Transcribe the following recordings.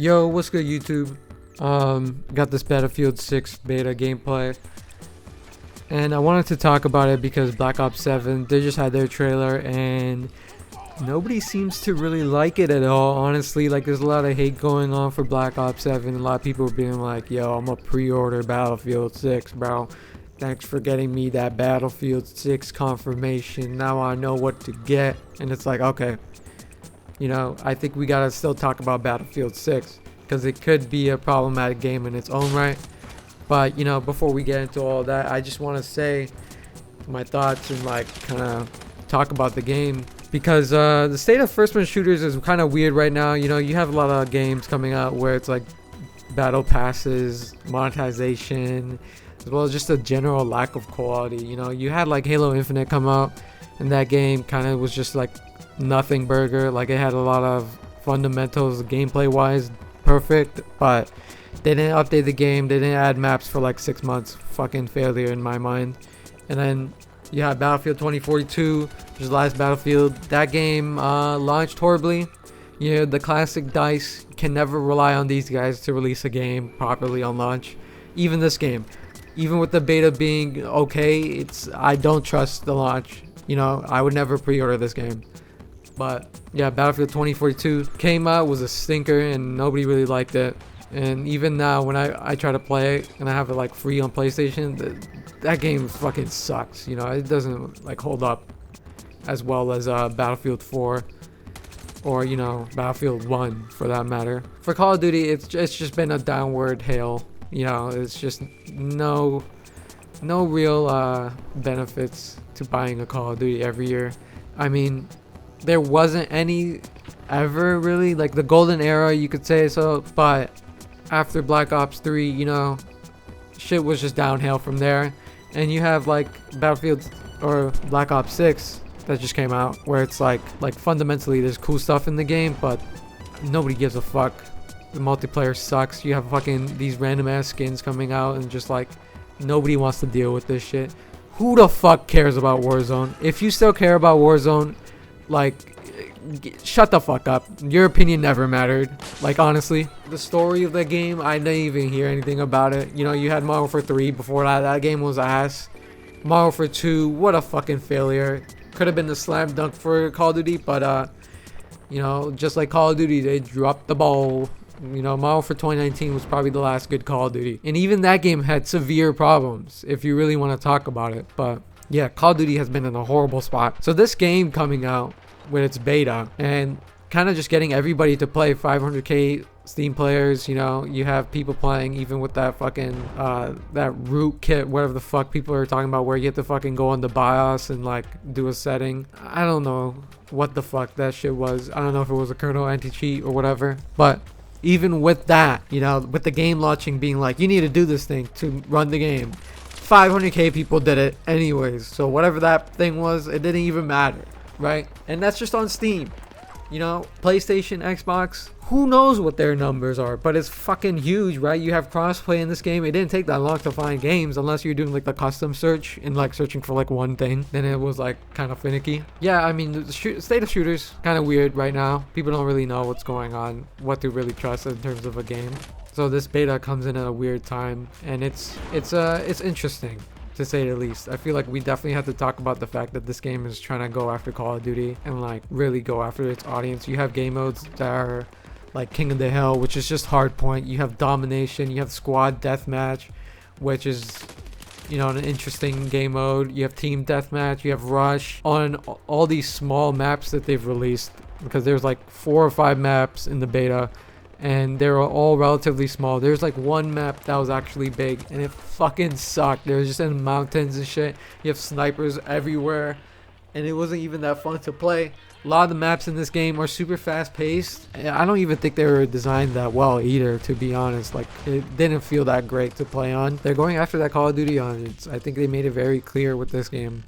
Yo, what's good, YouTube? Got this Battlefield 6 beta gameplay, and I wanted to talk about it because Black Ops 7, they just had their trailer and nobody seems to really like it at all, honestly. Like, there's a lot of hate going on for Black Ops 7. A lot of people being like, yo, I'm gonna pre-order Battlefield 6, bro. Thanks for getting me that Battlefield 6 confirmation. Now I know what to get. And it's like, okay, you know, I think we gotta still talk about Battlefield 6 because it could be a problematic game in its own right. But, you know, before we get into all that, I just want to say my thoughts and like kind of talk about the game, because the state of first-person shooters is kind of weird right now. You know, you have a lot of games coming out where it's like battle passes, monetization, as well as just a general lack of quality. You know, you had like Halo Infinite come out, and that game kind of was just like nothing burger. Like, it had a lot of fundamentals gameplay wise perfect, but they didn't update the game. They didn't add maps for like 6 months. Fucking failure in my mind. And then you have Battlefield 2042, which is the last Battlefield. That game launched horribly. You know, the classic DICE can never rely on these guys to release a game properly on launch. Even this game, even with the beta being okay, I don't trust the launch. You know, I would never pre-order this game. But yeah, Battlefield 2042 came out, was a stinker, and nobody really liked it. And even now, when I try to play it and I have it like free on PlayStation, that game fucking sucks. You know, it doesn't like hold up as well as Battlefield 4 or, you know, Battlefield 1 for that matter. For Call of Duty, it's just been a downward hail. You know, it's just no real benefits to buying a Call of Duty every year. I mean, there wasn't any ever really, like the golden era, you could say so, but after Black Ops 3, you know, shit was just downhill from there. And you have like Battlefield or Black Ops 6 that just came out, where it's like fundamentally there's cool stuff in the game, but nobody gives a fuck. The multiplayer sucks. You have fucking these random ass skins coming out, and just like nobody wants to deal with this shit. Who the fuck cares about Warzone? If you still care about Warzone, like, shut the fuck up. Your opinion never mattered. Like, honestly, the story of the game, I didn't even hear anything about it. You know, you had Modern Warfare 3 before that game was ass. Modern Warfare 2, what a fucking failure. Could have been the slam dunk for Call of Duty, but you know, just like Call of Duty, they dropped the ball. You know, Modern Warfare 2019 was probably the last good Call of Duty, and even that game had severe problems if you really want to talk about it. But yeah, Call of Duty has been in a horrible spot. So this game coming out with its beta and kind of just getting everybody to play, 500k Steam players, you know, you have people playing even with that fucking that root kit, whatever the fuck people are talking about, where you have to fucking go on the BIOS and like do a setting. I don't know what the fuck that shit was. I don't know if it was a kernel anti-cheat or whatever, but even with that, you know, with the game launching being like, you need to do this thing to run the game, 500k people did it anyways. So whatever that thing was, it didn't even matter, right? And that's just on Steam. You know, PlayStation, Xbox, who knows what their numbers are, but it's fucking huge, right? You have crossplay in this game. It didn't take that long to find games, unless you're doing like the custom search and like searching for like one thing. Then it was like kind of finicky. Yeah, I mean, the state of shooters kind of weird right now. People don't really know what's going on, what to really trust in terms of a game. So this beta comes in at a weird time, and it's interesting, to say the least. I feel like we definitely have to talk about the fact that this game is trying to go after Call of Duty and like really go after its audience. You have game modes that are like King of the Hill, which is just hardpoint. You have domination. You have squad deathmatch, which is, you know, an interesting game mode. You have team deathmatch. You have rush on all these small maps that they've released, because there's like 4 or 5 maps in the beta, and they're all relatively small. There's like one map that was actually big, and it fucking sucked. They were just in mountains and shit. You have snipers everywhere, and it wasn't even that fun to play. A lot of the maps in this game are super fast paced. I don't even think they were designed that well either, to be honest. Like, it didn't feel that great to play on. They're going after that Call of Duty audience. I think they made it very clear with this game.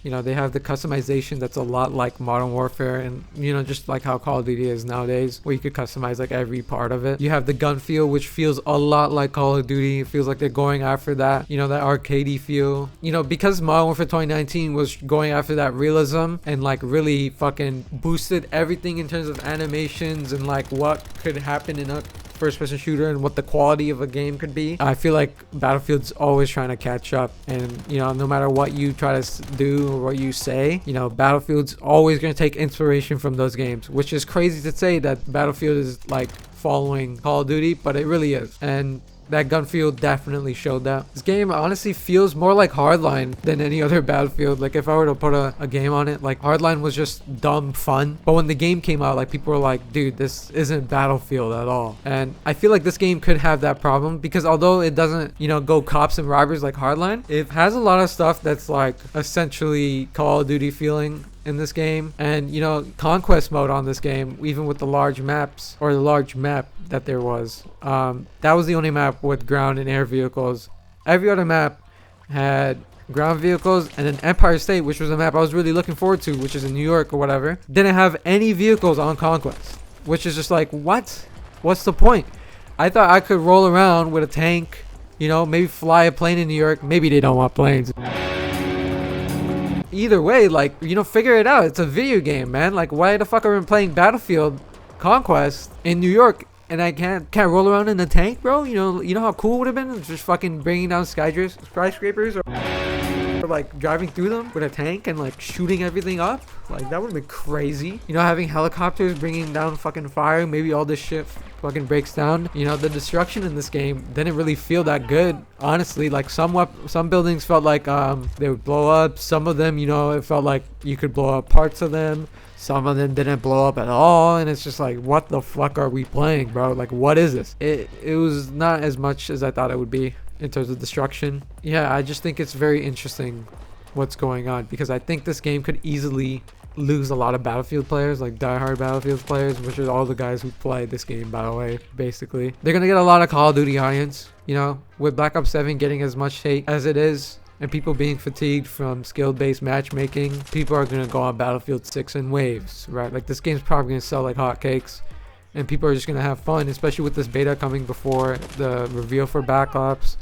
You know, they have the customization that's a lot like Modern Warfare, and, you know, just like how Call of Duty is nowadays, where you could customize like every part of it. You have the gun feel, which feels a lot like Call of Duty. It feels like they're going after that, you know, that arcadey feel. You know, because Modern Warfare 2019 was going after that realism and like really fucking boosted everything in terms of animations and like what could happen in a first person shooter and what the quality of a game could be. I feel like Battlefield's always trying to catch up, and you know, no matter what you try to do or what you say, you know, Battlefield's always going to take inspiration from those games, which is crazy to say that Battlefield is like following Call of Duty, but it really is. And that Gunfield definitely showed that. This game honestly feels more like Hardline than any other Battlefield. Like if I were to put a game on it, like Hardline was just dumb fun. But when the game came out, like people were like, dude, this isn't Battlefield at all. And I feel like this game could have that problem because although it doesn't, you know, go cops and robbers like Hardline, it has a lot of stuff that's like essentially Call of Duty feeling in this game. And you know, conquest mode on this game, even with the large maps, or the large map that there was, that was the only map with ground and air vehicles. Every other map had ground vehicles, and then Empire State, which was a map I was really looking forward to, which is in New York or whatever, didn't have any vehicles on conquest, which is just like, what's the point? I thought I could roll around with a tank, you know, maybe fly a plane in New York. Maybe they don't want planes. Either way, like, you know, figure it out. It's a video game, man. Like, why the fuck are we playing Battlefield Conquest in New York and I can't roll around in a tank, bro? You know how cool it would have been just fucking bringing down skyscrapers or like driving through them with a tank and like shooting everything up. Like that would have been crazy. You know, having helicopters bringing down fucking fire. Maybe all this shit fucking breaks down. You know, the destruction in this game didn't really feel that good, honestly. Like some buildings felt like they would blow up. Some of them, you know, it felt like you could blow up parts of them. Some of them didn't blow up at all, and it's just like, what the fuck are we playing, bro? Like, what is this? It was not as much as I thought it would be in terms of destruction. Yeah, I just think it's very interesting what's going on, because I think this game could easily lose a lot of Battlefield players, like diehard Battlefield players, which are all the guys who play this game, by the way. Basically, they're gonna get a lot of Call of Duty audience, you know, with Black Ops 7 getting as much hate as it is, and people being fatigued from skill-based matchmaking. People are going to go on Battlefield 6 in waves, right? Like, this game's probably going to sell like hotcakes, and people are just going to have fun, especially with this beta coming before the reveal for Black Ops.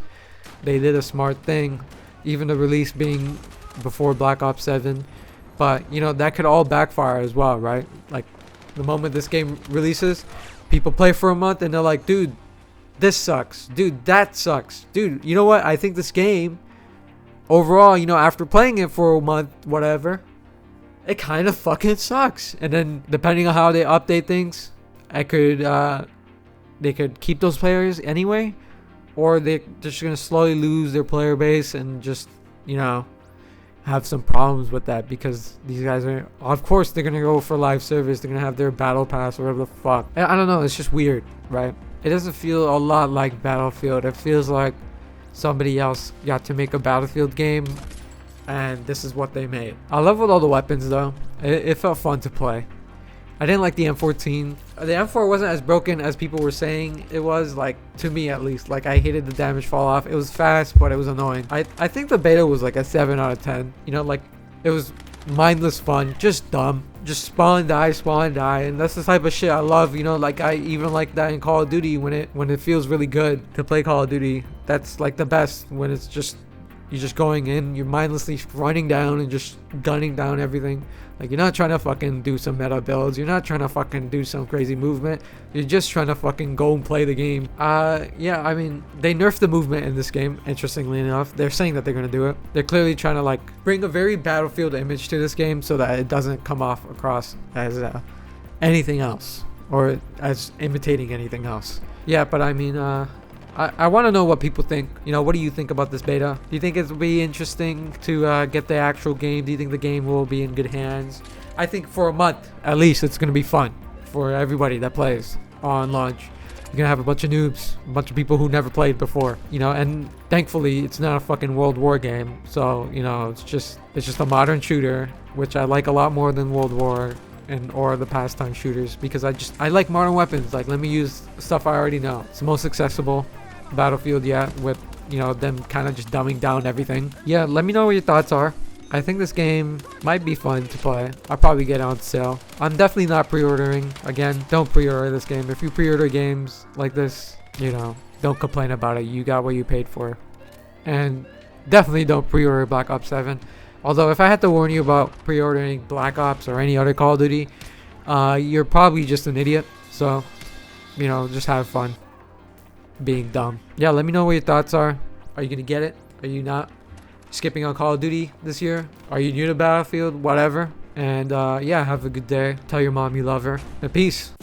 They did a smart thing, even the release being before Black Ops 7. But, you know, that could all backfire as well, right? Like, the moment this game releases, people play for a month, and they're like, dude, this sucks. Dude, that sucks. Dude, you know what? I think this game, overall, you know, after playing it for a month, whatever, it kind of fucking sucks. And then depending on how they update things, they could keep those players anyway, or they're just gonna slowly lose their player base and just, you know, have some problems with that, because these guys are, of course, they're gonna go for live service. They're gonna have their battle pass or whatever the fuck. I don't know. It's just weird, right? It doesn't feel a lot like Battlefield. It feels like somebody else got to make a Battlefield game, and this is what they made. I love with all the weapons though. It felt fun to play. I didn't like the M14. The M4 wasn't as broken as people were saying it was, like, to me at least. Like, I hated the damage fall off. It was fast, but it was annoying. I think the beta was like a 7 out of 10. You know, like, it was mindless fun, just dumb. Just spawn, die, and that's the type of shit I love. You know, like, I even like that in Call of Duty when it feels really good to play Call of Duty. That's like the best, when it's just, you're just going in, you're mindlessly running down and just gunning down everything. Like, you're not trying to fucking do some meta builds. You're not trying to fucking do some crazy movement. You're just trying to fucking go and play the game. Yeah, I mean, they nerfed the movement in this game, interestingly enough. They're saying that they're going to do it. They're clearly trying to, like, bring a very Battlefield image to this game so that it doesn't come off across as anything else, or as imitating anything else. Yeah, but I mean, I want to know what people think. You know, what do you think about this beta? Do you think it'll be interesting to get the actual game? Do you think the game will be in good hands? I think for a month, at least, it's going to be fun for everybody that plays on launch. You're going to have a bunch of noobs, a bunch of people who never played before, you know, and thankfully it's not a fucking World War game. So, you know, it's just a modern shooter, which I like a lot more than World War or the pastime shooters, because I like modern weapons. Like, let me use stuff I already know. It's the most accessible Battlefield yet, with, you know, them kind of just dumbing down everything. Yeah, let me know what your thoughts are. I think this game might be fun to play. I'll probably get it on sale. I'm definitely not pre-ordering. Again, don't pre-order this game. If you pre-order games like this, you know, don't complain about it. You got what you paid for. And definitely don't pre-order Black Ops 7. Although, if I had to warn you about pre-ordering Black Ops or any other Call of Duty, you're probably just an idiot. So, you know, just have fun. being dumb. Yeah, let me know what your thoughts are. Are you gonna get it? Are you not skipping on Call of Duty this year? Are you new to Battlefield? Whatever. And yeah, have a good day. Tell your mom you love her. And peace.